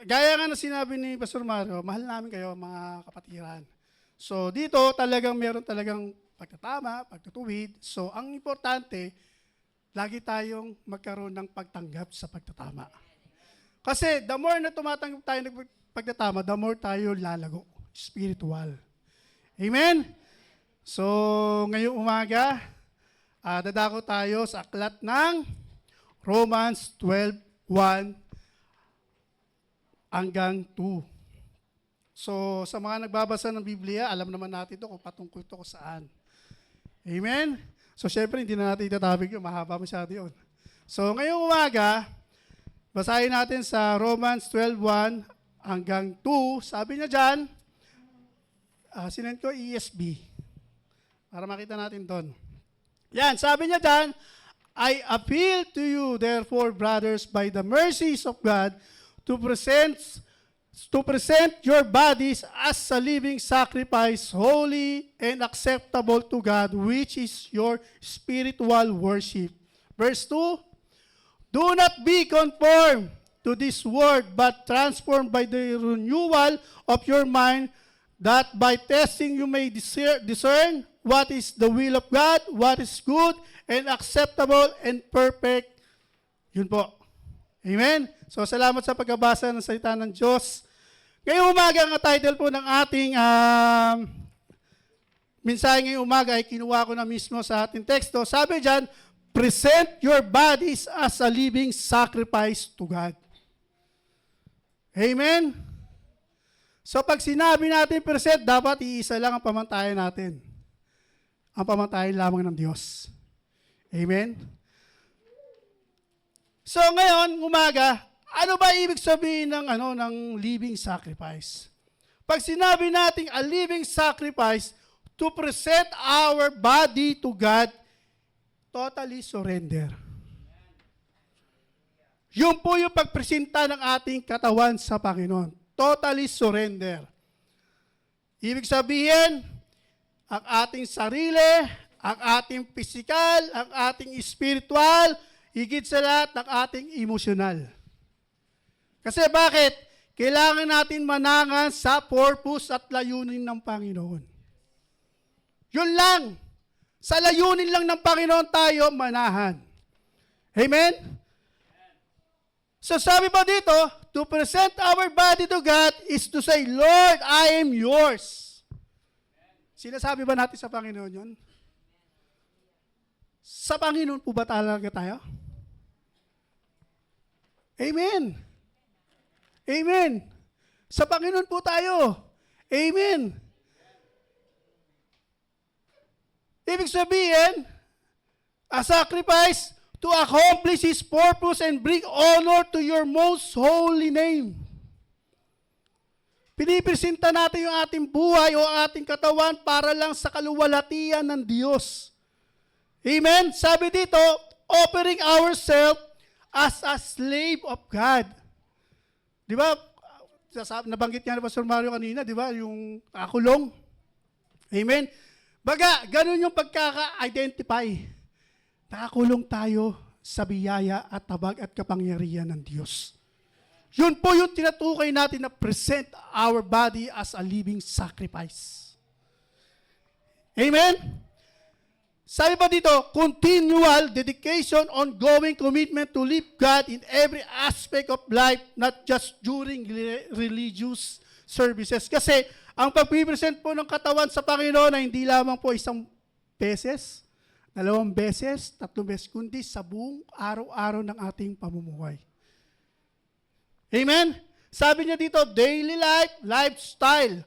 gaya nga na sinabi ni Pastor Mario, mahal namin kayo mga kapatiran. So dito talagang meron talagang pagtatama, pagtutuwid. So ang importante, lagi tayong magkaroon ng pagtanggap sa pagtatama. Kasi the more na tumatanggap tayo ng pagtatama, the more tayo lalago, spiritual. Amen? So ngayong umaga, dadako tayo sa aklat ng Romans 12:1 hanggang 2. So, sa mga nagbabasa ng Biblia, alam naman natin ito kung patungkol ito kung saan. Amen? So, syempre, hindi na natin itatopic yun. Mahaba masyado yun. So, ngayong umaga, basahin natin sa Romans 12:1 hanggang 2. Sabi niya dyan, sinend ko ESB para makita natin doon. Yan, sabi niya dyan, I appeal to you, therefore, brothers, by the mercies of God, to present your bodies as a living sacrifice, holy and acceptable to God, which is your spiritual worship. Verse 2, do not be conformed to this world, but transformed by the renewal of your mind, that by testing you may discern what is the will of God, what is good and acceptable and perfect. Yun po. Amen? So, salamat sa pagbabasa ng salita ng Diyos. Ngayong umaga, ang title po ng ating mensahe ngayong umaga ay kinuha ko na mismo sa ating teksto. Sabi dyan, present your bodies as a living sacrifice to God. Amen? So, pag sinabi natin present, dapat iisa lang ang pamantayan natin. Ang pamantayan lamang ng Diyos. Amen? So ngayon, umaga, ano ba ibig sabihin ng living sacrifice? Pag sinabi natin a living sacrifice, to present our body to God, totally surrender. Yun po yung pagpresenta ng ating katawan sa Panginoon. Totally surrender. Ibig sabihin, ang ating sarili, ang ating pisikal, ang ating spiritual, higit sa lahat ng ating emosyonal. Kasi bakit? Kailangan natin manangan sa purpose at layunin ng Panginoon. Yun lang. Sa layunin lang ng Panginoon tayo manahan. Amen? So sabi pa dito, to present our body to God is to say, Lord, I am yours. Sinasabi ba natin sa Panginoon yun? Sa Panginoon po ba talaga tayo? Amen. Amen. Sa Panginoon po tayo. Amen. Ibig sabihin, a sacrifice to accomplish His purpose and bring honor to your most holy name. Pinipresenta natin yung ating buhay o ating katawan para lang sa kaluwalhatian ng Diyos. Amen? Sabi dito, offering ourselves as a slave of God. Di ba? Nabanggit niya na Pastor Mario kanina, di ba? Yung nakakulong. Amen? Baga, ganun yung pagkaka-identify. Nakakulong tayo sa biyaya at tabag at kapangyarihan ng Diyos. Yun po yung tinutukoy natin na present our body as a living sacrifice. Amen? Sabi pa dito, continual dedication, ongoing commitment to live God in every aspect of life, not just during religious services. Kasi ang pagpipresent po ng katawan sa Panginoon ay hindi lamang po isang beses, 2 beses, 3 beses, kundi sa buong araw-araw ng ating pamumuhay. Amen? Sabi niya dito, daily life, lifestyle,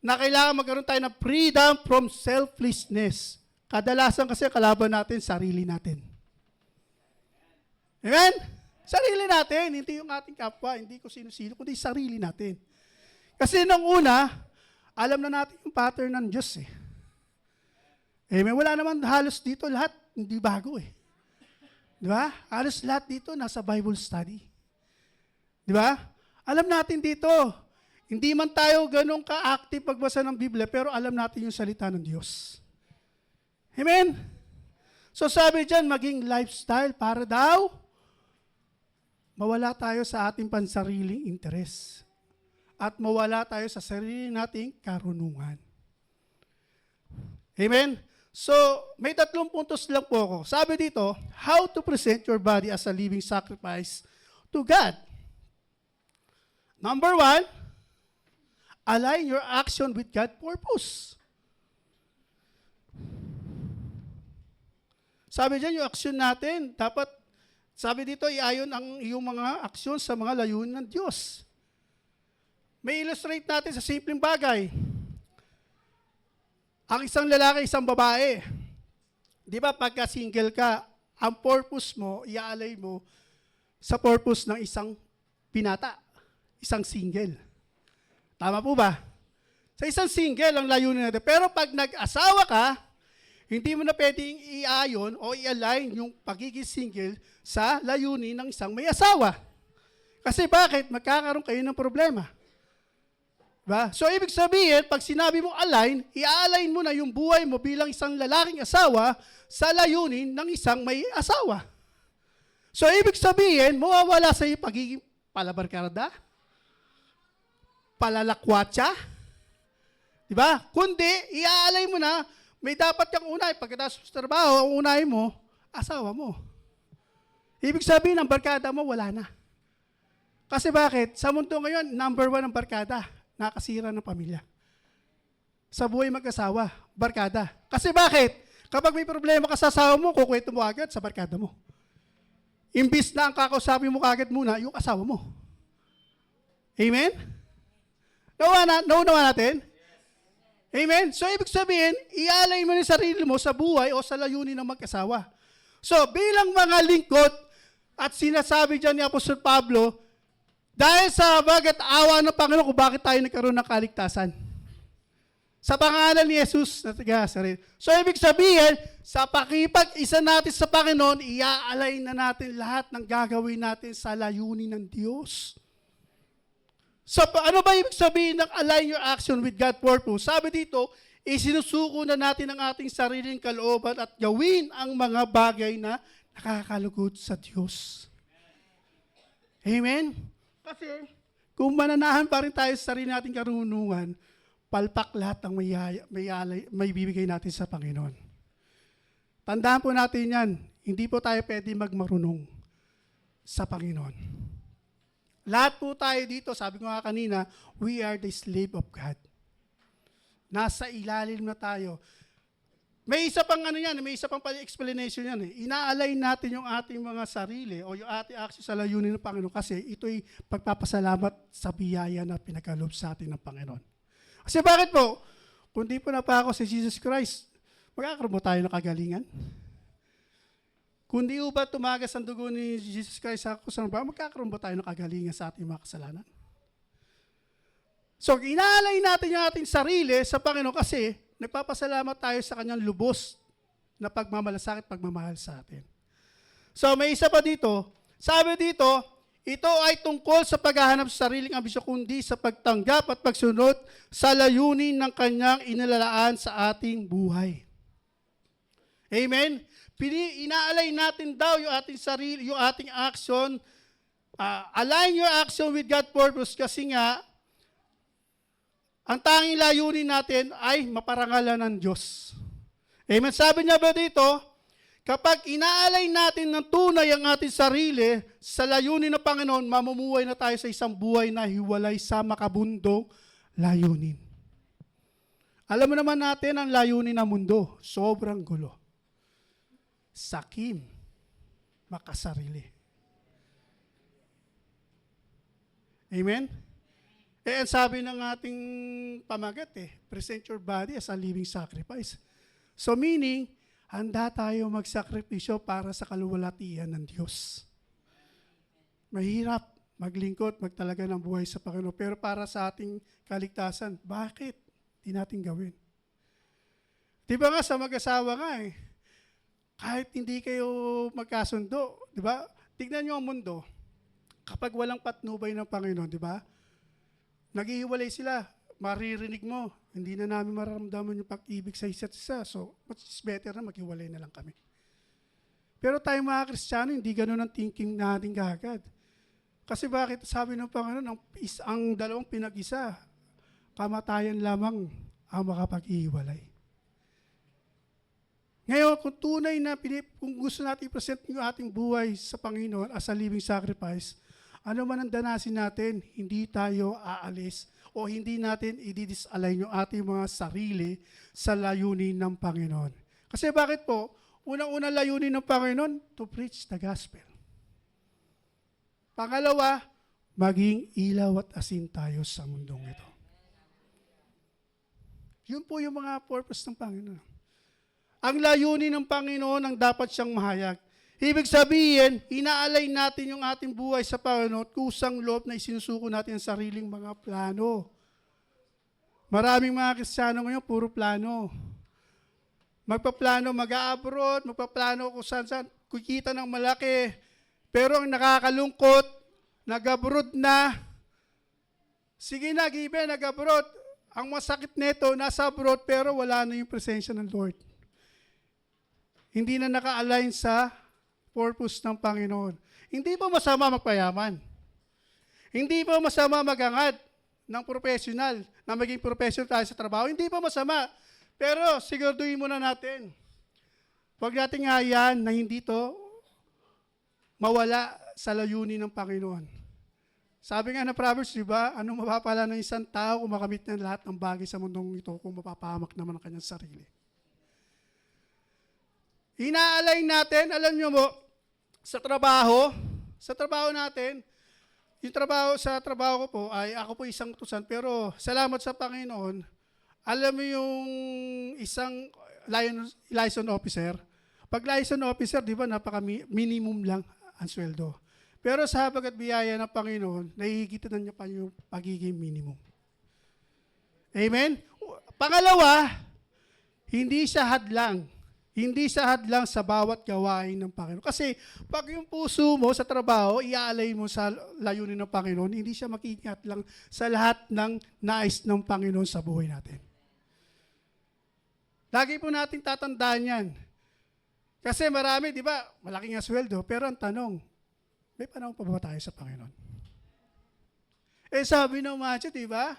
na kailangan magkaroon tayo ng freedom from selflessness. Kadalasan kasi kalaban natin, sarili natin. Amen? Sarili natin, hindi yung ating kapwa, hindi ko sino-sino, kundi sarili natin. Kasi nung una, alam na natin yung pattern ng Diyos eh. Amen? Wala naman halos dito, lahat hindi bago eh. Di ba? Halos lahat dito nasa Bible study. Di ba? Alam natin dito, hindi man tayo ganun ka-active pagbasa ng Biblia, pero alam natin yung salita ng Diyos. Amen? So sabi dyan, maging lifestyle para daw mawala tayo sa ating pansariling interes at mawala tayo sa sarili nating karunungan. Amen? So, may 3 puntos lang po ako. Sabi dito, how to present your body as a living sacrifice to God. Number 1, align your action with God's purpose. Sabi dyan, yung action natin, dapat, sabi dito, iayon ang iyong mga aksyon sa mga layunin ng Diyos. May illustrate natin sa simpleng bagay. Ang isang lalaki, isang babae. Di ba, pagka single ka, ang purpose mo, iaalay mo sa purpose ng isang binata, isang single. Tama po ba? Sa isang single, ang layunin natin. Pero pag nag-asawa ka, hindi mo na pwedeng iayon o i-align yung pagiging single sa layunin ng isang may asawa. Kasi bakit? Magkakaroon kayo ng problema. Diba? So, ibig sabihin, pag sinabi mong align, i-align mo na yung buhay mo bilang isang lalaking asawa sa layunin ng isang may asawa. So, ibig sabihin, mawawala sa iyo pagiging palabarkada, palalakwatsa, diba? Kundi, i-align mo na, may dapat kang unay. Pagkatapos sa trabaho, ang unay mo, asawa mo. Ibig sabihin, ang barkada mo, wala na. Kasi bakit? Sa mundo ngayon, number 1 ang barkada. Nakasira ng pamilya. Sa buhay mag-asawa, barkada. Kasi bakit? Kapag may problema ka sa asawa mo, kukwento mo agad sa barkada mo. Imbis na ang kakausapin mo agad muna, yung asawa mo. Amen? Naunawa natin? Amen? So, ibig sabihin, ialay mo yung sarili mo sa buhay o sa layunin ng mag-asawa. So, bilang mga lingkod, at sinasabi dyan ni Apostol Pablo, dahil sa bagat awa ng Panginoon kung bakit tayo nagkaroon ng kaligtasan. Sa pangalan ni Jesus na taga-Nazaret. So, ibig sabihin, sa pakipag-isa natin sa Panginoon, iaalay na natin lahat ng gagawin natin sa layunin ng Diyos. So, ano ba ibig sabihin ng align your action with God's purpose? Sabi dito, isinusuko na natin ang ating sariling kalooban at gawin ang mga bagay na nakakalugod sa Diyos. Amen? Kasi, kung mananahan pa rin tayo sa sarili nating karunungan, palpak lahat ng may bibigay natin sa Panginoon. Tandaan po natin yan, hindi po tayo pwede magmarunong sa Panginoon. Lahat po tayo dito, sabi ko nga kanina, we are the slave of God. Nasa ilalim na tayo. May isa pang may isa pang explanation yan. Inaalay natin yung ating mga sarili o yung ating action sa layunin ng Panginoon kasi ito'y pagpapasalamat sa biyaya na pinagkaloob sa atin ng Panginoon. Kasi bakit po? Kung di po napako si Jesus Christ, magkakaroon mo tayo ng kagalingan? Kung di ba tumagas ang dugo ni Jesus Christ sa kusang ba, magkakaroon ba tayo ng kagalingan sa ating mga kasalanan? So, inaalay natin yung ating sarili sa Panginoon kasi nagpapasalamat tayo sa kanyang lubos na pagmamalasakit, pagmamahal sa atin. So, may isa pa dito. Sabi dito, ito ay tungkol sa paghahanap sa sariling ambisyon, kundi sa pagtanggap at pagsunod sa layunin ng kanyang inilalaan sa ating buhay. Amen? Inaalay natin daw yung ating sarili, yung ating action. Align your action with God's purpose kasi nga, ang tanging layunin natin ay maparangalan ng Diyos. Amen? Sabi niya ba dito, kapag inaalay natin ng tunay ang ating sarili sa layunin ng Panginoon, mamumuhay na tayo sa isang buhay na hiwalay sa makabundong layunin. Alam mo naman natin ang layunin ng mundo, sobrang gulo. Sakim, makasarili. Amen? Ang sabi ng ating pamagat present your body as a living sacrifice. So meaning, handa tayo magsakripisyo para sa kaluwalhatian ng Diyos. Mahirap maglingkod, magtalaga ng buhay sa Panginoon. Pero para sa ating kaligtasan, bakit di natin gawin? Di ba nga sa mag-asawa nga kahit hindi kayo magkasundo, di ba? Tignan nyo ang mundo. Kapag walang patnubay ng Panginoon, di ba? Naghihiwalay sila, maririnig mo, hindi na namin mararamdaman yung pag-ibig sa isa't isa. So, it's better na maghiwalay na lang kami. Pero tayo mga Kristiyano, hindi ganun ang thinking natin kagad. Kasi bakit? Sabi ng Panginoon, ang dalawang pinag-isa, kamatayan lamang ang makapag-iwalay. Ngayon, kung tunay na, kung gusto natin i-present yung ating buhay sa Panginoon as a living sacrifice, ano man ang danasin natin, hindi tayo aalis o hindi natin i-disalign yung ating mga sarili sa layunin ng Panginoon. Kasi bakit po? Unang-unang layunin ng Panginoon, to preach the gospel. Pangalawa, maging ilaw at asin tayo sa mundong ito. Yun po yung mga purpose ng Panginoon. Ang layunin ng Panginoon ang dapat siyang mahayag. Ibig sabihin, inaalay natin yung ating buhay sa Panginoon, kusang loob na isinusuko natin ang sariling mga plano. Maraming mga Kristiyano ngayon, puro plano. Magpaplano, mag-a-abroad, magpaplano kung saan-saan, kikita ng malaki. Pero ang nakakalungkot, nag-abroad na. Sige na, given, nag-abroad. Ang masakit nito, nasa abroad, pero wala na yung presensya ng Lord. Hindi na naka-align sa purpose ng Panginoon. Hindi pa masama magpayaman. Hindi pa masama magangad ng professional, na maging professional tayo sa trabaho. Hindi pa masama. Pero siguraduhin muna natin. Huwag natin hayaan na hindi to mawala sa layunin ng Panginoon. Sabi nga na Proverbs, di ba, anong mapapala ng isang tao kung makamit na lahat ng bagay sa mundong ito kung mapapahamak naman ang kanyang sarili. Inaalay natin, alam nyo mo, sa trabaho natin, sa trabaho ko po, ay ako po isang utusan, pero salamat sa Panginoon, alam mo yung isang liaison officer, pag liaison officer, di ba, napaka-minimum lang ang sweldo. Pero sa habag at biyaya ng Panginoon, nahihigitan niya pa yung pagiging minimum. Amen? Pangalawa, hindi siya hadlang. Hindi siya hadlang sa bawat gawain ng Panginoon. Kasi pag yung puso mo sa trabaho, iaalay mo sa layunin ng Panginoon, hindi siya makikiat lang sa lahat ng nais ng Panginoon sa buhay natin. Lagi po natin tatandaan yan. Kasi marami, di ba, malaking nga sweldo, pero ang tanong, may panahon pa ba tayo sa Panginoon? Sabi ng Matthew, di ba?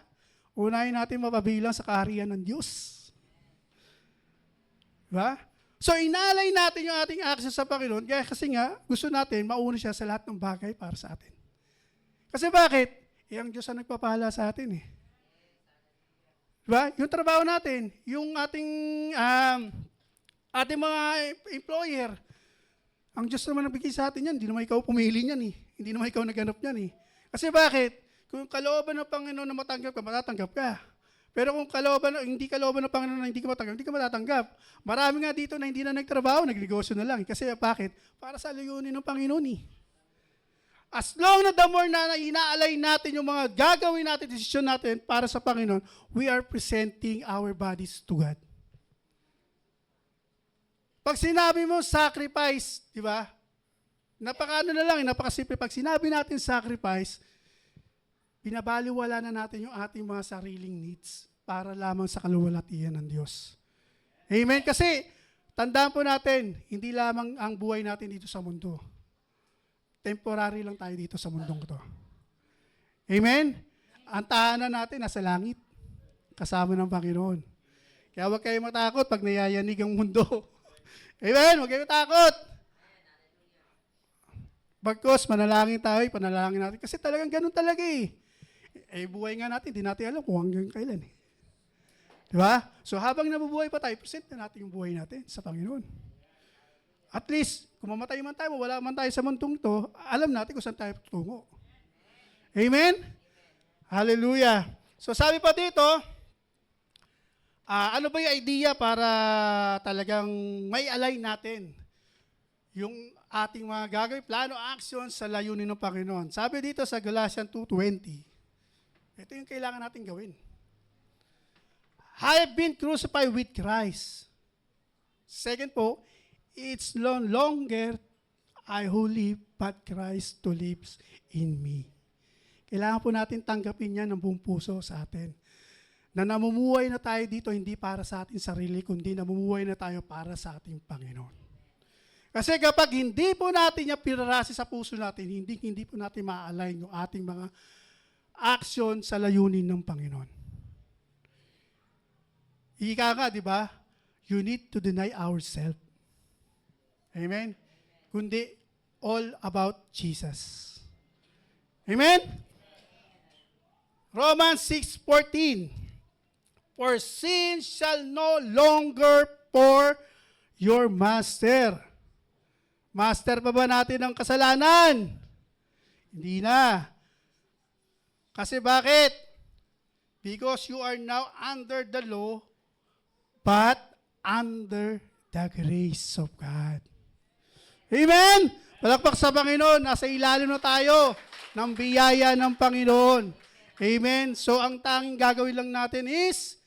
Unahin natin mapabilang sa kaharian ng Diyos. Di ba? So, inalay natin yung ating access sa Panginoon, kaya kasi nga, gusto natin mauna siya sa lahat ng bagay para sa atin. Kasi bakit? Ang Diyos ang nagpapahala sa atin eh. Di ba? Yung trabaho natin, yung ating mga employer, ang Diyos naman nagbigay sa atin yan, hindi naman ikaw pumili niyan eh. Hindi naman ikaw naghanap niyan eh. Kasi bakit? Kung kalooban ng Panginoon na matanggap ka, matatanggap ka. Pero kung hindi kalooban ng Panginoon na hindi ka matanggap, hindi ka matatanggap. Marami nga dito na hindi na nagtrabaho, nagnegosyo na lang. Kasi bakit? Para sa layunin ng Panginoon eh. As long na the more na inaalay natin yung mga gagawin natin, desisyon natin para sa Panginoon, we are presenting our bodies to God. Pag sinabi mo sacrifice, di ba? Napakasimple. Pag sinabi natin sacrifice, binabaliwala na natin yung ating mga sariling needs para lamang sa kaluwalhatian ng Diyos. Amen? Kasi, tandaan po natin, hindi lamang ang buhay natin dito sa mundo. Temporary lang tayo dito sa mundong ito. Amen? Ang tahanan natin nasa langit, kasama ng Panginoon. Kaya huwag kayo matakot pag nayayanig ang mundo. Amen? Huwag kayo matakot. Bagkos, manalangin tayo, panalangin natin. Kasi talagang ganun talaga eh. Buhay nga natin, di natin alam kung hanggang kailan eh. Di ba? So habang nabubuhay pa tayo, present na natin yung buhay natin sa Panginoon. At least, kung mamatay man tayo, wala man tayo sa mundong to, alam natin kung saan tayo tutungo. Amen? Hallelujah. So sabi pa dito, ano ba yung idea para talagang may align natin yung ating mga gagawin, plano, action sa layunin ng Panginoon. Sabi dito sa Galatians 2:20, ito yung kailangan natin gawin. I have been crucified with Christ. Second po, it's no longer I who live, but Christ who lives in me. Kailangan po natin tanggapin yan ng buong puso sa atin. Na namumuhay na tayo dito hindi para sa ating sarili, kundi namumuhay na tayo para sa ating Panginoon. Kasi kapag hindi po natin yung pinarasi sa puso natin, hindi po natin ma-align yung ating mga action sa layunin ng Panginoon. Ika nga, di ba? You need to deny ourselves. Amen? Kundi all about Jesus. Amen? Romans 6:14. For sin shall no longer for your master. Master pa ba natin ang kasalanan? Hindi na. Kasi bakit? Because you are now under the law, but under the grace of God. Amen? Palakpak sa Panginoon, nasa ilalim na tayo ng biyaya ng Panginoon. Amen? So ang tanging gagawin lang natin is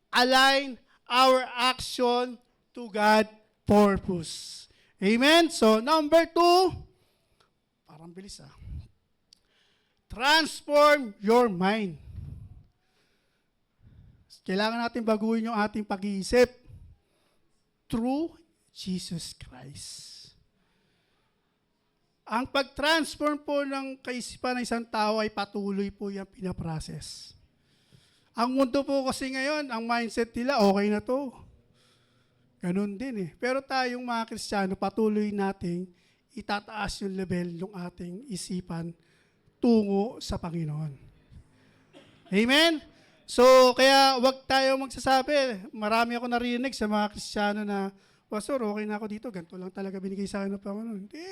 align our action to God's purpose. Amen? So number 2, parang bilis transform your mind. Kailangan natin baguhin yung ating pag-iisip through Jesus Christ. Ang pag-transform po ng kaisipan ng isang tao ay patuloy po yung pinaprocess. Ang mundo po kasi ngayon, ang mindset nila, okay na to. Ganun din Pero tayong mga Kristiyano, patuloy nating itataas yung level ng ating isipan tungo sa Panginoon. Amen? So, kaya wag tayo magsasabi. Marami ako narinig sa mga Kristiyano na, Pastor, okay na ako dito. Ganito lang talaga binigay sa akin ng Panginoon. Hindi.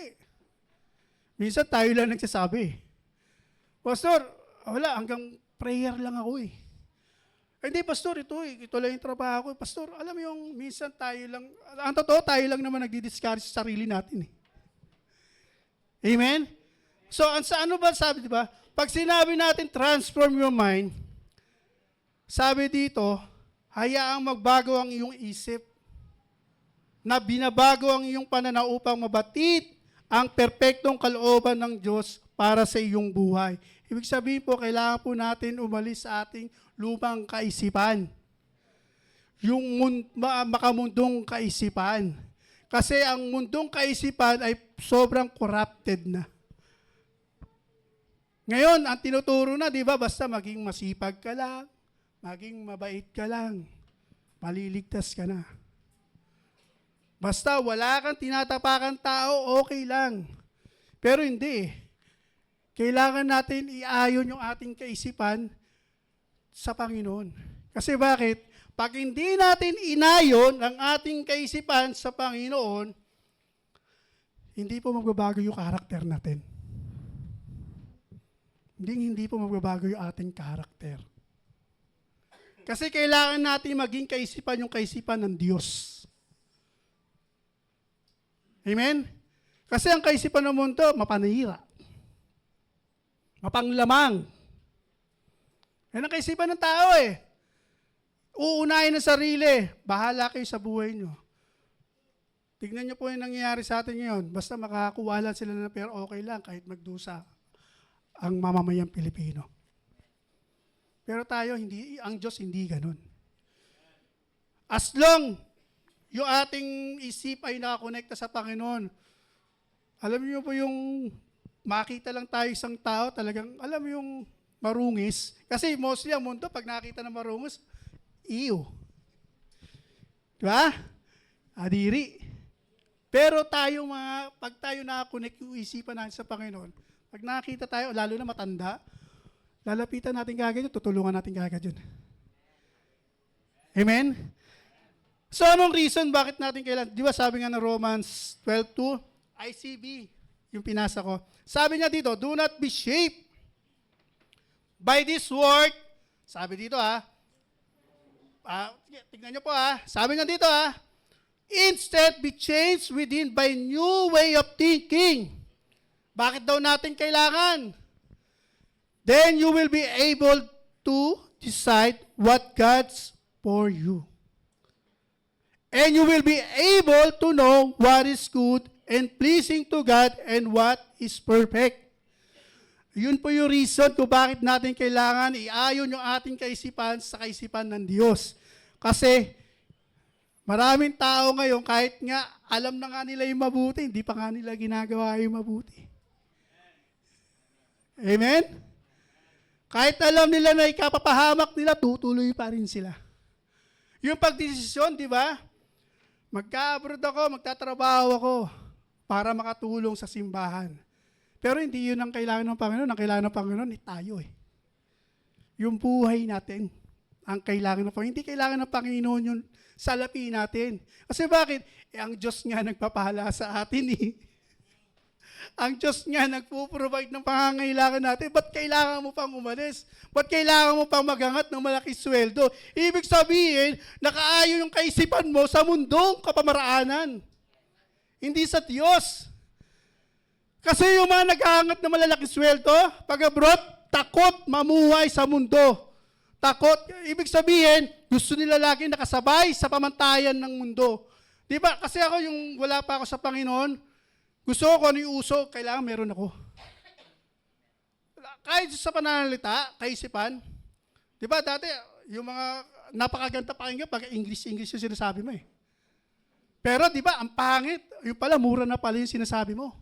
Minsan tayo lang nagsasabi. Pastor, wala, hanggang prayer lang ako Hindi, Pastor, ito lang yung trabaho ko. Pastor, alam mo yung minsan tayo lang, ang totoo, tayo lang naman nagdi-discourage sa sarili natin Amen? So, ano ba sabi, di ba? Pag sinabi natin, transform your mind, sabi dito, hayaang magbago ang iyong isip, na binabago ang iyong pananaw upang mabatid ang perpektong kalooban ng Diyos para sa iyong buhay. Ibig sabihin po, kailangan po natin umalis sa ating lumang kaisipan. Yung makamundong kaisipan. Kasi ang mundong kaisipan ay sobrang corrupted na. Ngayon, ang tinuturo na, di ba, basta maging masipag ka lang, maging mabait ka lang, maliligtas ka na. Basta wala kang tinatapakan tao, okay lang. Pero hindi Kailangan natin iayon yung ating kaisipan sa Panginoon. Kasi bakit? Pag hindi natin inayon ang ating kaisipan sa Panginoon, hindi po magbabago yung karakter natin. Hindi po magbabago yung ating karakter. Kasi kailangan natin maging kaisipan yung kaisipan ng Diyos. Amen? Kasi ang kaisipan ng mundo, mapanira. Mapanglamang. Yan ang kaisipan ng tao eh. Uunahin ang sarili. Bahala kayo sa buhay nyo. Tignan nyo po yung nangyayari sa atin ngayon. Basta makakuha lang sila ng pera, okay lang kahit magdusa ang mamamayang Pilipino. Pero tayo, ang Diyos hindi ganun. As long yung ating isip ay nakakonekta sa Panginoon, alam niyo po yung makita lang tayo isang tao, talagang alam mo yung marungis. Kasi mostly ang mundo, pag nakita ng marungis, iyo. Diba? Adiri. Pero tayo pag tayo nakakonect yung isipan natin sa Panginoon, pag nakita tayo, lalo na matanda, lalapitan natin kagad yun, tutulungan natin kagad yun. Amen? So, anong reason bakit natin kailangan? Di ba sabi nga ng Romans 12:2, ICB, yung pinasa ko. Sabi niya dito, do not be shaped by this word. Sabi dito tignan niyo po sabi niya dito instead be changed within by new way of thinking. Bakit daw natin kailangan? Then you will be able to decide what God's for you. And you will be able to know what is good and pleasing to God and what is perfect. Yun po yung reason kung bakit natin kailangan iayon yung ating kaisipan sa kaisipan ng Diyos. Kasi Maraming tao ngayon, kahit nga alam na nga nila yung mabuti, hindi pa nga nila ginagawa yung mabuti. Amen? Kahit alam nila na ikapapahamak nila, tutuloy pa rin sila. Yung pagdesisyon, di ba? Magka-abroad ako, magtatrabaho ako para makatulong sa simbahan. Pero hindi yun ang kailangan ng Panginoon. Ang kailangan ng Panginoon, tayo eh. Yung buhay natin, ang kailangan ng Panginoon. Hindi kailangan ng Panginoon yung salapi natin. Kasi bakit? Ang Diyos nga nagpapahala sa atin eh. Ang Diyos nga nagpo-provide ng pangangailangan natin. Ba't kailangan mo pang umalis? Ba't kailangan mo pang magangat ng malaking sweldo? Ibig sabihin, nakaayon yung kaisipan mo sa mundong kapamaraanan. Hindi sa Diyos. Kasi yung mga naghahangat ng malalaking sweldo, pag abroad, takot mamuhay sa mundo. Takot, ibig sabihin, gusto nila lagi nakasabay sa pamantayan ng mundo. Di ba? Kasi ako yung wala pa ako sa Panginoon, gusto ko kung ano yung uso, kailangan meron ako. Kahit sa pananalita, kaisipan, di ba dati, yung mga napakaganda pakinggan, pag English yung sinasabi mo eh. Pero di ba, ang pangit, yung pala, mura na pala yung sinasabi mo.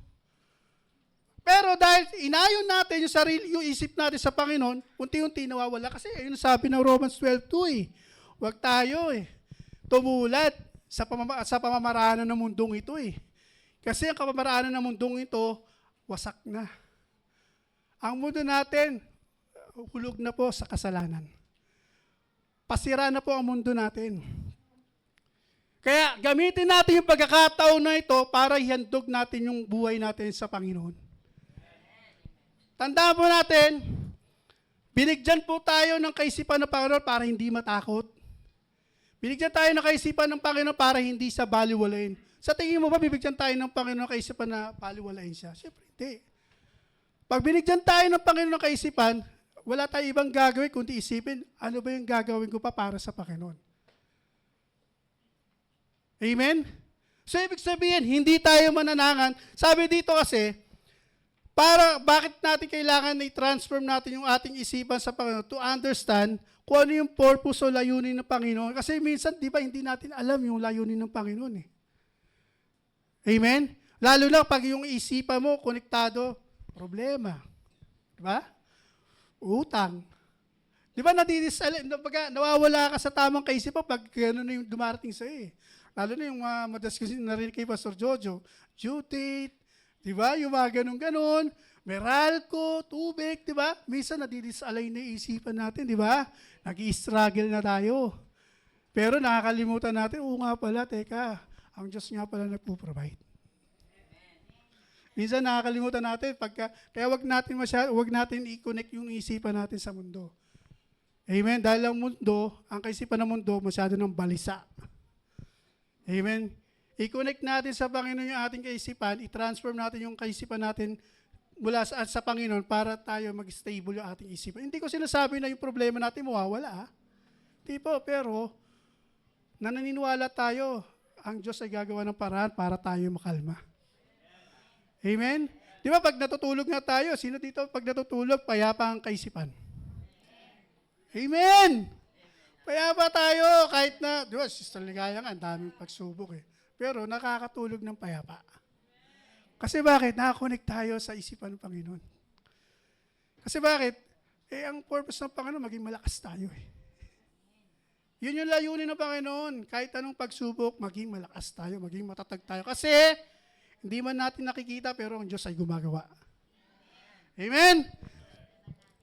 Pero dahil inayon natin yung sarili, yung isip natin sa Panginoon, unti-unti nawawala. Kasi ayun sabi ng Romans 12:2 eh. Huwag tayo eh. Tumulat sa pamamaraanan ng mundong ito eh. Kasi ang pamamaraanan ng mundong ito, wasak na. Ang mundo natin, hulog na po sa kasalanan. Pasira na po ang mundo natin. Kaya gamitin natin yung pagkakataon na ito para ihandog natin yung buhay natin sa Panginoon. Tandaan po natin, binigyan po tayo ng kaisipan ng Panginoon para hindi matakot. Binigyan tayo ng kaisipan ng Panginoon para hindi siya baliwalain. Sa tingin mo ba, bibigyan tayo ng Panginoon ng kaisipan na baliwalain siya? Siyempre, hindi. Pag binigyan tayo ng Panginoon ng kaisipan, wala tayong ibang gagawin kundi isipin, ano ba yung gagawin ko pa para sa Panginoon? Amen? So, ibig sabihin, hindi tayo mananangan. Sabi dito kasi, bakit natin kailangan i-transform natin yung ating isipan sa Panginoon to understand kung ano yung purpose o layunin ng Panginoon. Kasi minsan, di ba, hindi natin alam yung layunin ng Panginoon eh. Amen? Lalo na pag yung isipan mo, konektado, problema. Di ba? Utang. Di ba, nawawala ka sa tamang kaisipan pag gano'n na yung dumarating sa'yo eh. Lalo na yung madas kasi narinig kay Pastor Jojo, due date, di ba? Yung mga ganun-ganon, Meralco, tubig, di ba? Minsan nadidisalay na isipan natin, di ba? Nag-i-struggle na tayo. Pero nakakalimutan natin, nga pala, teka, ang Diyos nga pala nagpo-provide. Minsan nakakalimutan natin, kaya wag natin i-connect yung isipan natin sa mundo. Amen? Dahil ang kaisipan ng mundo, masyado ng balisa. Amen? I-connect natin sa Panginoon yung ating kaisipan, i-transform natin yung kaisipan natin mula sa Panginoon para tayo mag-stable yung ating isipan. Hindi ko sinasabi na yung problema natin mawawala. Hindi po, pero naniniwala tayo, ang Diyos ay gagawa ng paraan para tayo makalma. Amen? Di ba pag natutulog nga tayo, sino dito pag natutulog, payapa ang kaisipan? Amen! Payapa tayo kahit na, di ba, Sister Ligaya nga, ang daming pagsubok eh. Pero nakakatulog ng payapa. Kasi bakit? Nakakonect tayo sa isipan ng Panginoon. Kasi bakit? Ang purpose ng Panginoon, maging malakas tayo eh. Yun yung layunin ng Panginoon. Kahit anong pagsubok, maging malakas tayo, maging matatag tayo. Kasi, hindi man natin nakikita, pero ang Diyos ay gumagawa. Amen?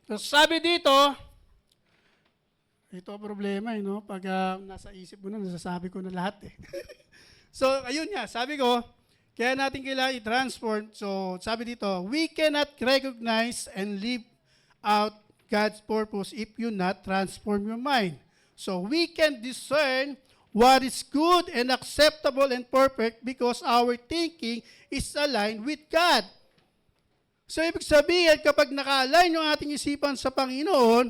So, sabi dito, ito ang problema, no? Pag nasa isip mo na, nasasabi ko na lahat eh. So, ayun nga, sabi ko, kaya natin kailangan i-transform. So, sabi dito, we cannot recognize and live out God's purpose if you not transform your mind. So, we can discern what is good and acceptable and perfect because our thinking is aligned with God. So, ibig sabihin, kapag naka-align yung ating isipan sa Panginoon,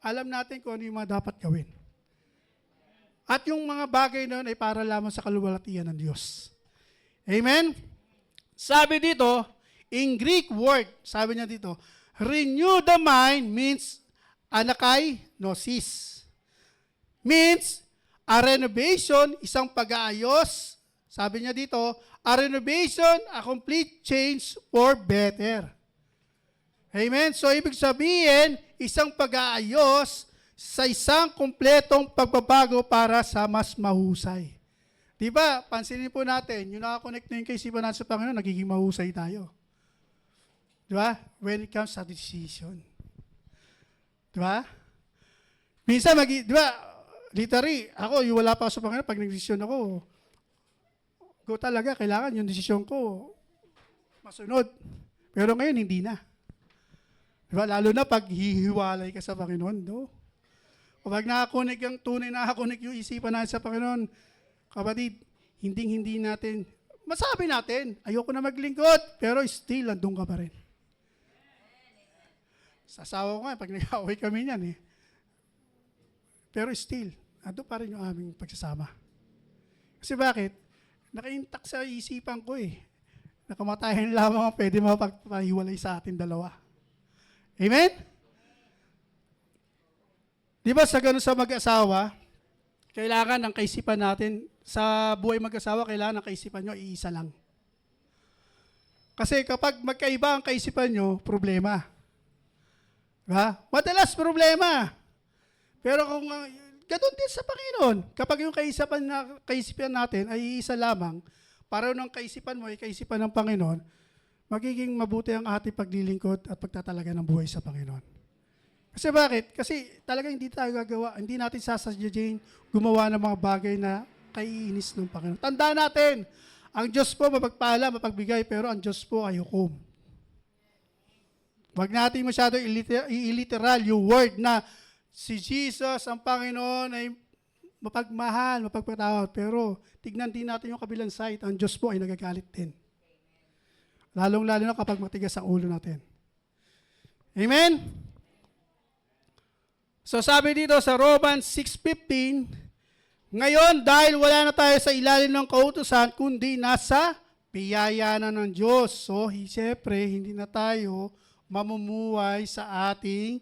alam natin kung ano yung mga dapat gawin. At yung mga bagay na yun ay para lamang sa kaluwalhatian ng Diyos. Amen? Sabi dito, in Greek word, sabi niya dito, renew the mind means anakainosis. Means, A renovation, isang pag-aayos. Sabi niya dito, a renovation, a complete change for better. Amen? So, ibig sabihin, isang pag-aayos sa isang kumpletong pagbabago para sa mas mahusay. Diba? Pansinin po natin, yung nakakonect na yung kaisipan natin sa Panginoon, nagiging mahusay tayo. Diba? When it comes to decision. Diba? Minsan, diba, literally, ako, yung wala pa ako sa Panginoon, pag nag-desisyon ako, go talaga, kailangan yung desisyon ko masunod. Pero ngayon, hindi na. Diba? Lalo na pag hihiwalay ka sa Panginoon, no? Kapag nakakunik yung tunay na nakakunik yung isipan natin sa Panginoon, kapatid, hindi natin, masabi natin, ayoko na maglingkod, pero still, andun ka pa rin. Sa asawa ko nga, pag nag-away kami niyan Pero still, andun pa rin yung aming pagsasama. Kasi bakit? Naka-intact sa isipan ko Nakamatayan lamang ang pwede mapagpahiwalay sa atin dalawa. Amen? Di ba sa ganun sa mag-asawa, kailangan ng kaisipan natin, sa buhay mag-asawa, kailangan ng kaisipan nyo, iisa lang. Kasi kapag magkaiba ang kaisipan nyo, problema. Diba? Madalas problema. Pero kung ganoon din sa Panginoon, kapag yung kaisipan natin ay iisa lamang, para ng kaisipan mo ay kaisipan ng Panginoon, magiging mabuti ang ating paglilingkod at pagtatalaga ng buhay sa Panginoon. Kasi bakit? Kasi talagang hindi tayo gagawa, hindi natin sasadyain gumawa ng mga bagay na kaiinis ng Panginoon. Tandaan natin, ang Diyos po mapagpala, mapagbigay, pero ang Diyos po ay hukom. Huwag natin masyado i-literal yung word na si Jesus, ang Panginoon, ay mapagmahal, mapagpatawad. Pero tignan din natin yung kabilang side, ang Diyos po ay nagagalit din. Lalong-lalo na kapag matigas ang ulo natin. Amen? So sabi dito sa Romans 6:15, ngayon dahil wala na tayo sa ilalim ng kautusan, kundi nasa biyaya na ng Diyos. So siyempre, hindi na tayo mamumuhay sa ating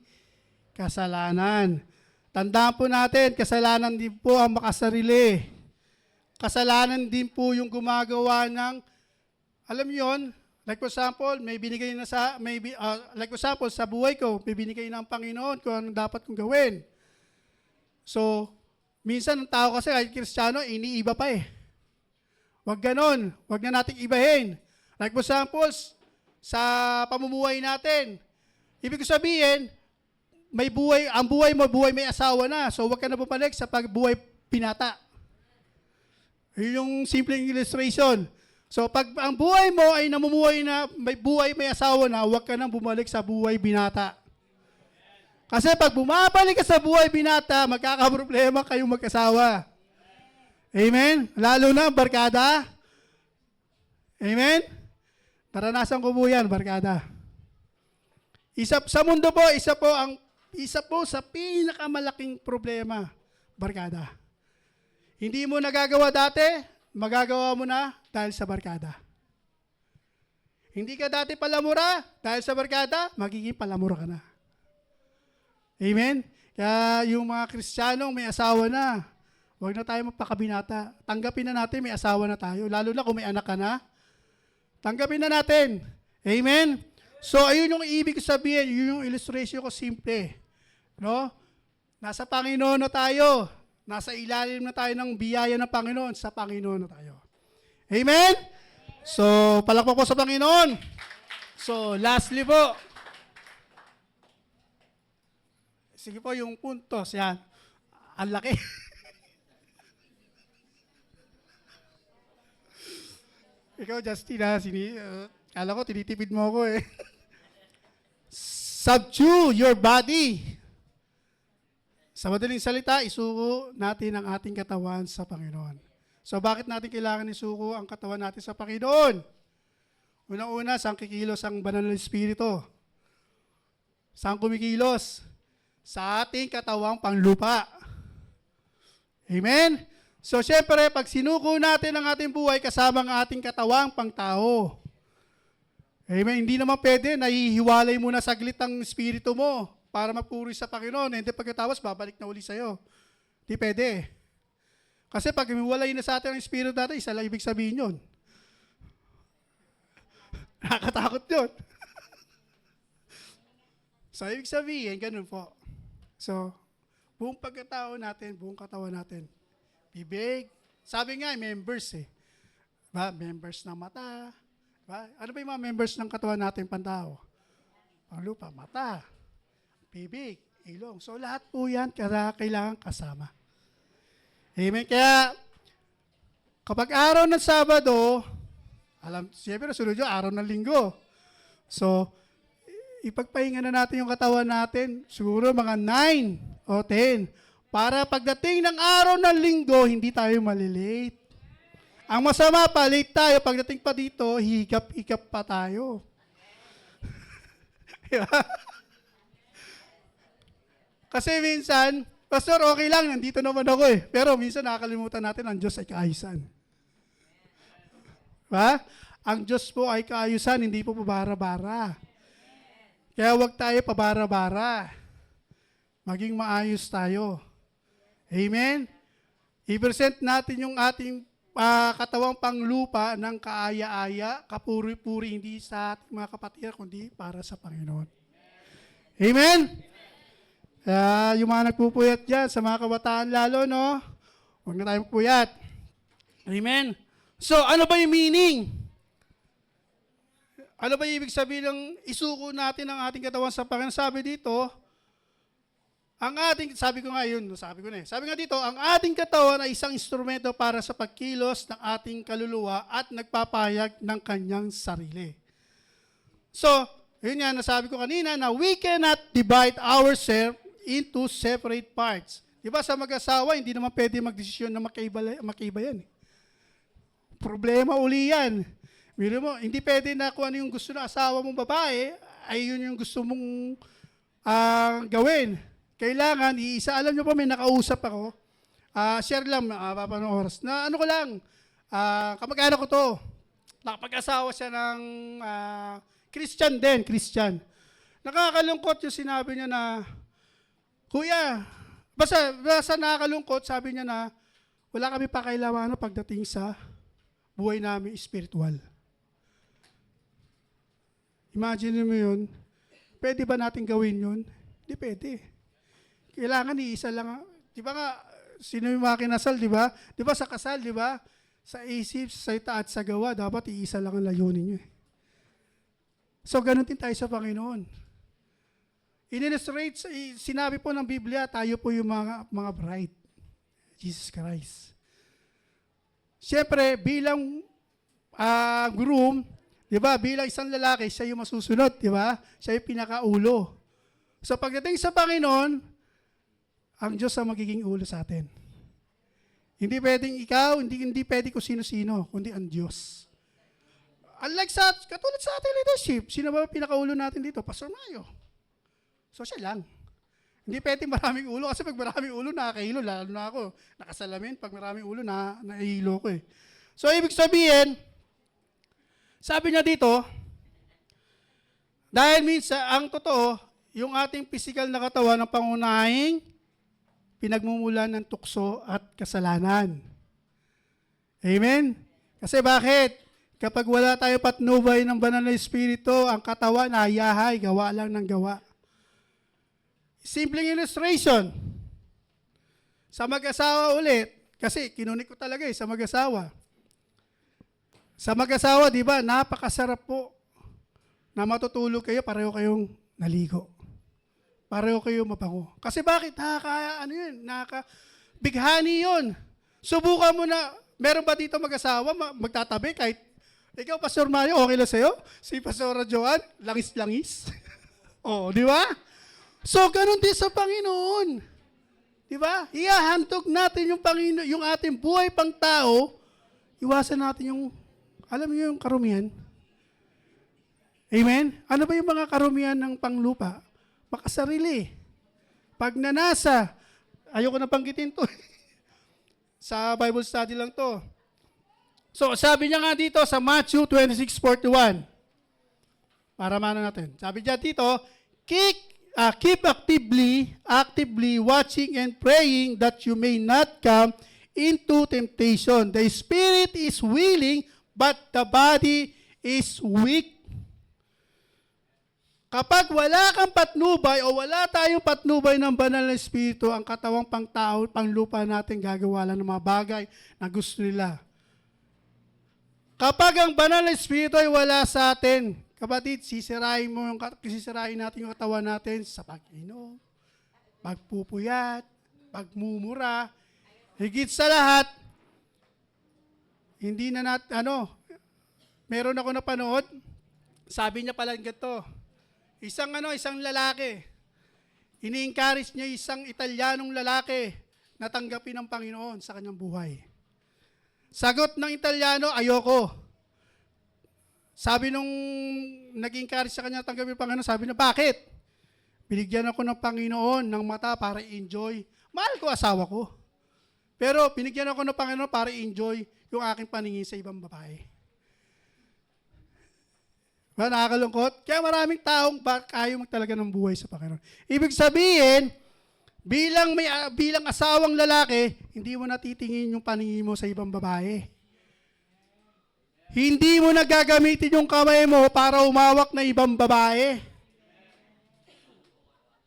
kasalanan. Tandaan po natin, kasalanan din po ang makasarili. Kasalanan din po yung gumagawa ng, alam niyo yun, like for example, may binigay na like for example, sa buhay ko, may binigay ng Panginoon kung anong dapat kong gawin. So, minsan ang tao kasi, kahit Kristiyano, iniiba pa Huwag ganon. Huwag na nating ibahin. Like for example, sa pamumuhay natin, ibig sabihin, ang buhay mo, buhay may asawa na. So, huwag ka na bumalik sa pagbuhay pinata. Yun yung simpleng illustration. So, pag ang buhay mo ay namumuhay na may asawa na, huwag ka nang bumalik sa buhay binata. Kasi pag bumabalik ka sa buhay binata, magkakaproblema kayong mag-asawa. Amen? Lalo na barkada. Amen? Naranasan ko po yan, barkada. Sa mundo po, isa po sa pinakamalaking problema, barkada. Hindi mo nagagawa dati, magagawa mo na dahil sa barkada. Hindi ka dati palamura, dahil sa barkada, magiging palamura ka na. Amen? Kaya yung mga Kristiyanong may asawa na, huwag na tayo magpakabinata. Tanggapin na natin may asawa na tayo, lalo na kung may anak ka na. Tanggapin na natin. Amen? So, ayun yung ibig sabihin, yun yung illustration ko, simple. No? Nasa Panginoon na tayo. Nasa ilalim na tayo ng biyaya ng Panginoon. Sa Panginoon na tayo. Amen? So, palakpak po sa Panginoon. So, lastly po. Sige po, yung puntos. Yan. Ang laki. Ikaw, Justin, kala ko, tinitipid mo ako Subdue your body. Sa madaling salita, isuko natin ang ating katawan sa Panginoon. So, bakit natin kailangan isuko ang katawan natin sa Panginoon? Unang-una, saan kikilos ang banal na Espiritu? Saan kumikilos? Sa ating katawang panglupa. Amen? So, syempre, pag sinuko natin ang ating buhay kasama ang ating katawang pangtao. Amen? Hindi naman pwede, nahihiwalay mo na saglit ang espiritu mo para magpuri sa Panginoon. Hindi pagkatapos, babalik na uli sa'yo. Hindi pwede. Kasi pag hiwalay na sa atin ang Espiritu natin, isa lang ibig sabihin yun. Nakakatakot yun. So, ibig sabihin, ganun po. So, buong pagkatao natin, buong katawan natin. Bibig. Sabi nga, members eh. Diba? Members ng mata. Diba? Ano ba yung mga members ng katawan natin pantao? Panglupa, mata, bibig, ilong. So, lahat po yan kailangan kasama. Amen. Kaya, kapag araw ng Sabado, siyempre, sunod yung araw ng Linggo. So, ipagpahinga na natin yung katawan natin, siguro mga 9 o 10, para pagdating ng araw ng Linggo, hindi tayo malilate. Ang masama pa, late tayo, pagdating pa dito, higap-higap pa tayo. Kasi minsan, Pastor, okay lang, nandito naman ako eh. Pero minsan nakakalimutan natin ang Diyos ay kaayusan. Diba? Ang Diyos po ay kaayusan, hindi po pabara-bara. Kaya huwag tayo pabara-bara. Maging maayos tayo. Amen? I-present natin yung ating katawang panglupa ng kaaya-aya, kapuri-puri, hindi sa ating mga kapatid, kundi para sa Panginoon. Amen? Yung mga nagpupuyat dyan, sa mga kabataan lalo, no? Huwag na tayong puyat. Amen? So, ano ba yung meaning? Ano ba yung ibig sabihin ng isuko natin ang ating katawan sa Panginoon? Sabi dito, sabi ko nga dito, ang ating katawan ay isang instrumento para sa pagkilos ng ating kaluluwa at nagpapahayag ng kanyang sarili. So, yun nga, nasabi ko kanina na we cannot divide ourselves into separate parts. Diba sa mag-asawa, hindi naman pwede magdesisyon na magkaiba yan. Problema uli yan. Mira mo, hindi pwede na kung ano yung gusto ng asawa mong babae, ay yun yung gusto mong gawin. Kailangan, iisa, alam nyo pa, may nakausap ako. Share lang, papanong oras. Na ano ko lang, kamag-anak ko to. Nakapag-asawa siya ng Christian. Nakakalungkot yung sinabi niya na, Kuya, basta nakakalungkot, sabi niya na, wala kami pakailangan pagdating sa buhay namin spiritual. Imagine mo yun, pwede ba natin gawin yun? Hindi pwede. Kailangan iisa lang. Di ba nga, sino yung mga kinasal, di ba? Di ba sa kasal, di ba? Sa isip, sa salita at sa gawa, dapat iisa lang ang layunin nyo. So, ganun din tayo sa Panginoon. In-illustrate, sinabi po ng Biblia, tayo po yung mga bride. Jesus Christ. Siyempre, bilang groom, di ba? Bilang isang lalaki, siya yung masusunod, di ba? Siya yung pinakaulo. So, pagdating sa Panginoon, ang Diyos ang magiging ulo sa atin. Hindi pwedeng ikaw, hindi pwede kung sino-sino, kundi ang Diyos. Unlike katulad sa ating leadership, sino ba pinakaulo natin dito? Pastor Mayo. So siya lang. Hindi pwedeng maraming ulo, kasi pag maraming ulo, nakakahilo, lalo na ako. Nakasalamin, pag maraming ulo, nahihilo ko eh. So ibig sabihin, sabi niya dito, dahil minsan, ang totoo, yung ating physical na katawan ng pangunahing pinagmumulan ng tukso at kasalanan. Amen? Kasi bakit? Kapag wala tayo patnubay ng banal na Espiritu, ang katawan ayahay, gawa lang ng gawa. Simpleng illustration. Sa mag-asawa ulit, kasi kinunik ko talaga sa mag-asawa. Sa mag-asawa, di ba, napakasarap po na matutulog kayo, pareho kayong naligo. Pareho kayo mabango. Kasi bakit? Bighani yun. Subukan mo na, meron ba dito mag-asawa, magtatabi kahit, ikaw, Pastor Mario, okay lang sa'yo? Si Pastor Joan, langis-langis. Di ba? So, ganun din sa Panginoon. Di ba? Ihahandog natin yung Panginoon, yung ating buhay pang tao, iwasan natin yung, alam niyo yung karumihan? Amen? Ano ba yung mga karumihan ng panglupa? Makasarili. Pag nanasa, ayoko na banggitin to. Sa Bible study lang to. So, sabi niya nga dito sa Matthew 26:41. Para mano natin. Sabi niya dito, keep actively watching and praying that you may not come into temptation. The spirit is willing, but the body is weak. Kapag wala kang patnubay o wala tayong patnubay ng banal na espiritu, ang katawang pangtao, panglupa natin gagawa lang ng mga bagay na gusto nila. Kapag ang banal na espiritu ay wala sa atin, kapatid, sisirain natin yung katawan natin sa pag-inom, pagpupuyat, pagmumura, higit sa lahat, hindi na meron ako napanood, sabi niya pala ganito, isang lalaki, ini-encourage niya isang Italianong lalaki na tanggapin ng Panginoon sa kanyang buhay. Sagot ng Italiano, ayoko. Sabi nung nag-encourage sa kanya tanggapin ng Panginoon, sabi na, bakit? Binigyan ako ng Panginoon ng mata para enjoy. Mahal ko asawa ko. Pero binigyan ako ng Panginoon para enjoy yung aking paningin sa ibang babae. Nakakalungkot. Kaya maraming taong ayaw talaga ng buhay sa Panginoon. Ibig sabihin, bilang asawang lalaki, hindi mo natitingin yung paningin mo sa ibang babae. Hindi mo nagagamitin yung kamay mo para umawak na ibang babae.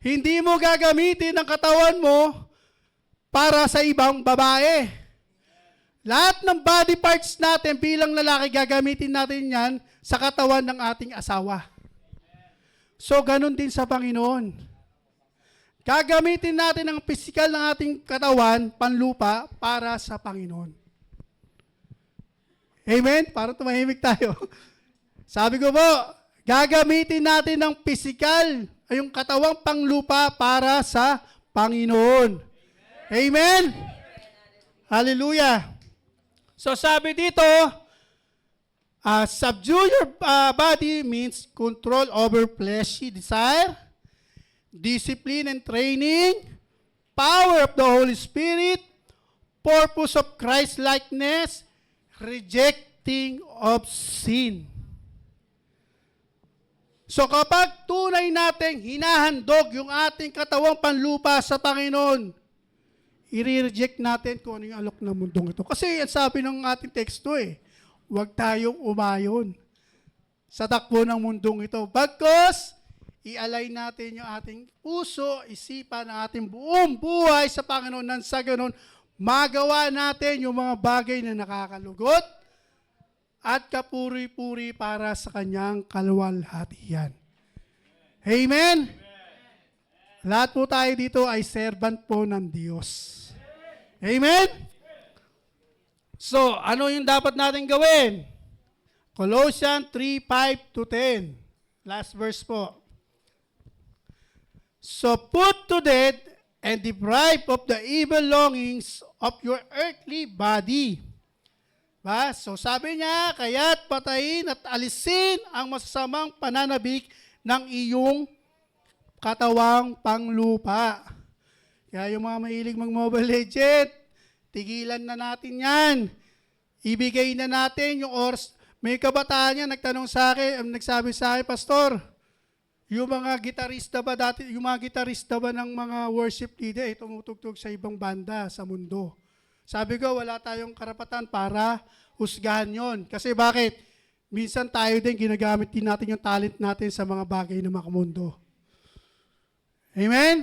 Hindi mo gagamitin ang katawan mo para sa ibang babae. Lahat ng body parts natin bilang lalaki, gagamitin natin yan sa katawan ng ating asawa. So, ganun din sa Panginoon. Gagamitin natin ang pisikal ng ating katawan, panlupa, para sa Panginoon. Amen? Parang tumahimik tayo. Sabi ko po, gagamitin natin ang pisikal, yung katawang panglupa para sa Panginoon. Amen? Hallelujah. So sabi dito, subdue your body means control over fleshy desire, discipline and training, power of the Holy Spirit, purpose of Christ-likeness, rejecting of sin. So kapag tunay nating hinahandog yung ating katawang panlupa sa Panginoon, i-reject natin kung ano yung alok ng mundong ito. Kasi ang sabi ng ating teksto huwag tayong umayon sa takbo ng mundong ito. Bagkus, i-align natin yung ating puso, isipan, ang ating buong buhay sa Panginoon nang sa ganun, magawa natin yung mga bagay na nakakalugot at kapuri-puri para sa kanyang kaluwalhatian. Amen? Lahat po tayo dito ay servant po ng Diyos. Amen? So, ano yung dapat natin gawin? Colossians 3:5-10. Last verse po. So, put to death and deprive of the evil longings of your earthly body. So, sabi niya, kaya't patayin at alisin ang masasamang pananabik ng iyong katawang panglupa. Kaya yung mga mahilig mag-Mobile Legend, tigilan na natin yan. Ibigay na natin yung oras. May kabataan niya nagsabi sa akin, Pastor, yung mga gitarista ba ng mga worship leader, tumutugtog sa ibang banda sa mundo. Sabi ko, wala tayong karapatan para husgahan yon. Kasi bakit? Minsan tayo din, ginagamit din natin yung talent natin sa mga bagay na makamundo. Amen?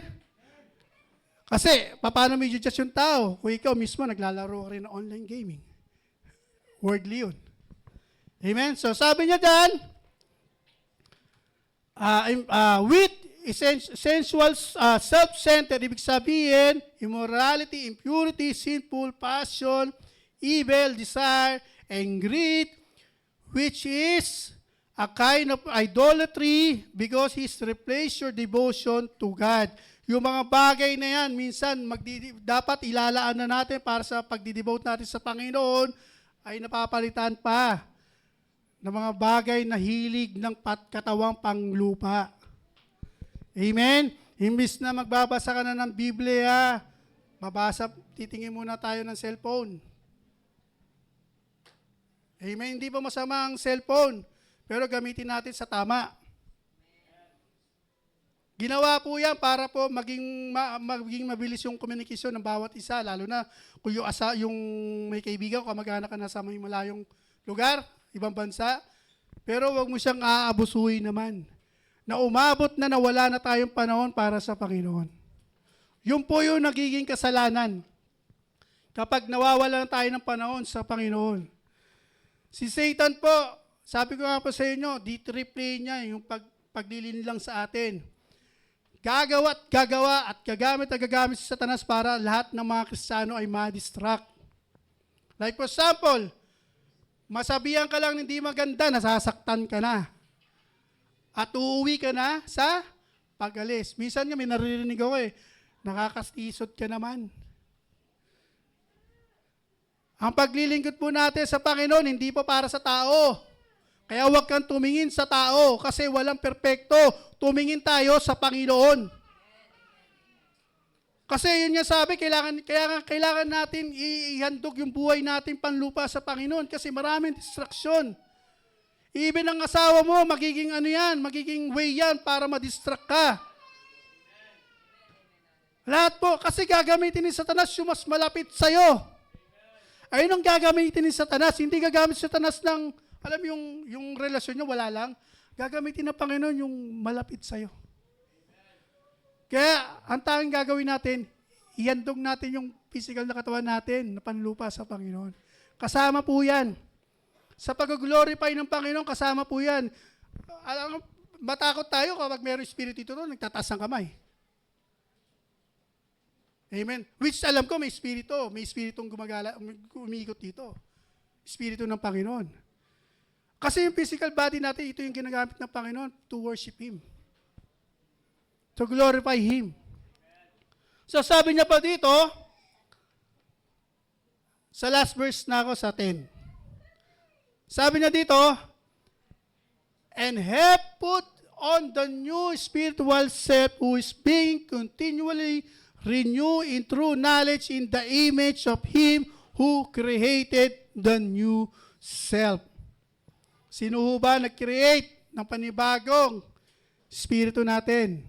Kasi, paano may judge yung tao? Kung ikaw mismo, naglalaro ka rin ng online gaming. Worldly yun. Amen? So, sabi niya dyan, with sensual, self-centered, ibig sabihin, immorality, impurity, sinful passion, evil, desire, and greed, which is a kind of idolatry because He's replaced your devotion to God. Yung mga bagay na yan, minsan dapat ilalaan na natin para sa pagdidevote natin sa Panginoon, ay napapalitan pa ng mga bagay na hilig ng katawang panglupa. Amen? Imbis na magbabasa ka na ng Biblia, titingin muna tayo ng cellphone. Amen? Hindi pa masama ang cellphone, pero gamitin natin sa tama. Ginawa po yan para po maging mabilis yung communication ng bawat isa, lalo na kung yung may kaibigan, kamag-anak ka nasa may malayong lugar, ibang bansa. Pero wag mo siyang aabusuhin naman. Na umabot na nawala na tayong panahon para sa Panginoon. Yun po yung nagiging kasalanan. Kapag nawawala na tayo ng panahon sa Panginoon. Si Satan po, sabi ko nga po sa inyo, di-replay niya yung paglilin lang sa atin. Gagawa at gagamit si Satanas para lahat ng mga Kristiyano ay ma-distract. Like for example, masabihan ka lang hindi maganda, nasasaktan ka na. At uuwi ka na sa pag-alis. Minsan nga may naririnig ako nakakastisod ka naman. Ang paglilingkod po natin sa Panginoon, hindi po para sa tao. Kaya huwag kang tumingin sa tao kasi walang perpekto. Tumingin tayo sa Panginoon. Kasi yun nga sabi, kailangan natin ihandog yung buhay natin panlupa sa Panginoon kasi maraming distraksyon. Even ang asawa mo, magiging way yan para ma-distract ka. Lahat po, kasi gagamitin ni Satanas yung mas malapit sa'yo. Ayun ang gagamitin ni Satanas. Hindi gagamit si Satanas ng, alam yung relasyon nyo, wala lang. Gagamitin ng Panginoon yung malapit sa'yo. Kaya, ang tanging gagawin natin, ihandog natin yung physical na katawan natin na panlupa sa Panginoon. Kasama po yan. Sa pag-glorify ng Panginoon, kasama po yan. Alam, matakot tayo kapag mayroong espiritu dito, nagtataas ng kamay. Amen. Which alam ko may espiritong umiikot dito. Espiritu ng Panginoon. Kasi yung physical body natin, ito yung ginagamit ng Panginoon to worship Him. To glorify Him. So sabi niya pa dito, sa last verse na ako sa 10. Sabi niya dito, and have put on the new spiritual self who is being continually renewed in true knowledge in the image of Him who created the new self. Sino ho ba nag-create ng panibagong spirito natin?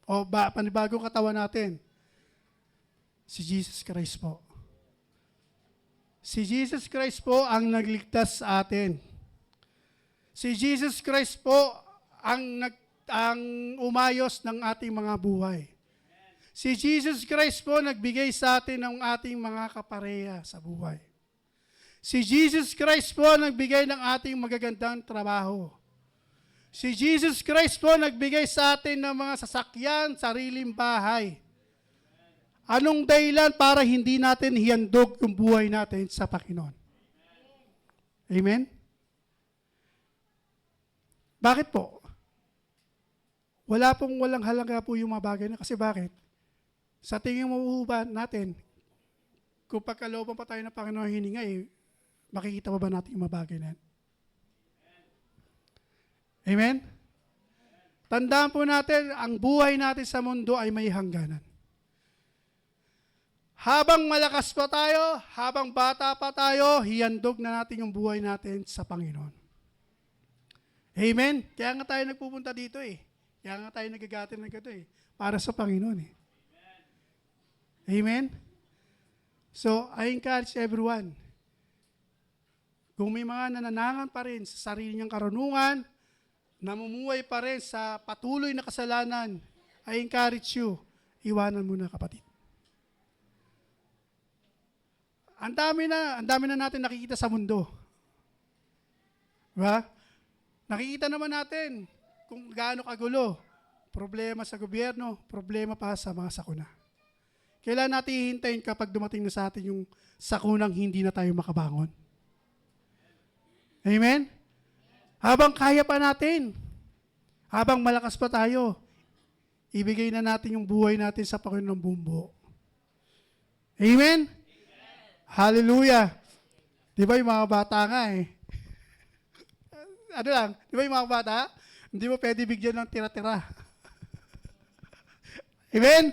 O panibagong katawan natin? Si Jesus Christ po. Si Jesus Christ po ang nagligtas sa atin. Si Jesus Christ po ang umayos ng ating mga buhay. Si Jesus Christ po nagbigay sa atin ng ating mga kapareha sa buhay. Si Jesus Christ po nagbigay ng ating magagandang trabaho. Si Jesus Christ po nagbigay sa atin ng mga sasakyan, sariling bahay. Anong dahilan para hindi natin hihandog yung buhay natin sa Panginoon? Amen? Bakit po? Walang halaga po yung mga bagay na. Kasi bakit? Sa tingin mo ba natin, kung pagkalooban pa tayo ng Panginoon hininga, makikita pa ba natin yung mga bagay na yan? Amen? Tandaan po natin, ang buhay natin sa mundo ay may hangganan. Habang malakas pa tayo, habang bata pa tayo, hihandog na natin yung buhay natin sa Panginoon. Amen? Kaya nga tayo nagpupunta dito Kaya nga tayo nagagatin ng gato para sa Panginoon Amen? So, I encourage everyone, kung may mga nananangan pa rin sa sarili niyang karunungan, namumuhay pa rin sa patuloy na kasalanan, I encourage you, iwanan mo na kapatid. Ang dami na natin nakikita sa mundo. Diba? Nakikita naman natin kung gaano kagulo. Problema sa gobyerno, problema pa sa mga sakuna. Kailan natin hihintayin kapag dumating na sa atin yung sakunang hindi na tayo makabangon? Amen? Habang kaya pa natin, habang malakas pa tayo, ibigay na natin yung buhay natin sa Panginoon ng buong buo. Amen? Hallelujah! Di ba yung mga bata nga di ba yung mga bata? Hindi mo pwede bigyan ng tira-tira. Amen?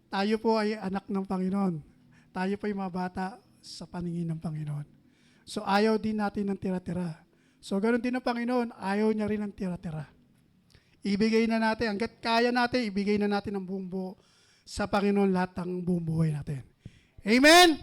Tayo po ay anak ng Panginoon. Tayo po ay mga bata sa paningin ng Panginoon. So ayaw din natin ng tira-tira. So ganoon din ang Panginoon, ayaw niya rin ng tira-tira. ibigay na natin, hanggat kaya natin, ibigay na natin ang buong buo sa Panginoon lahat ng buong buhay natin. Amen?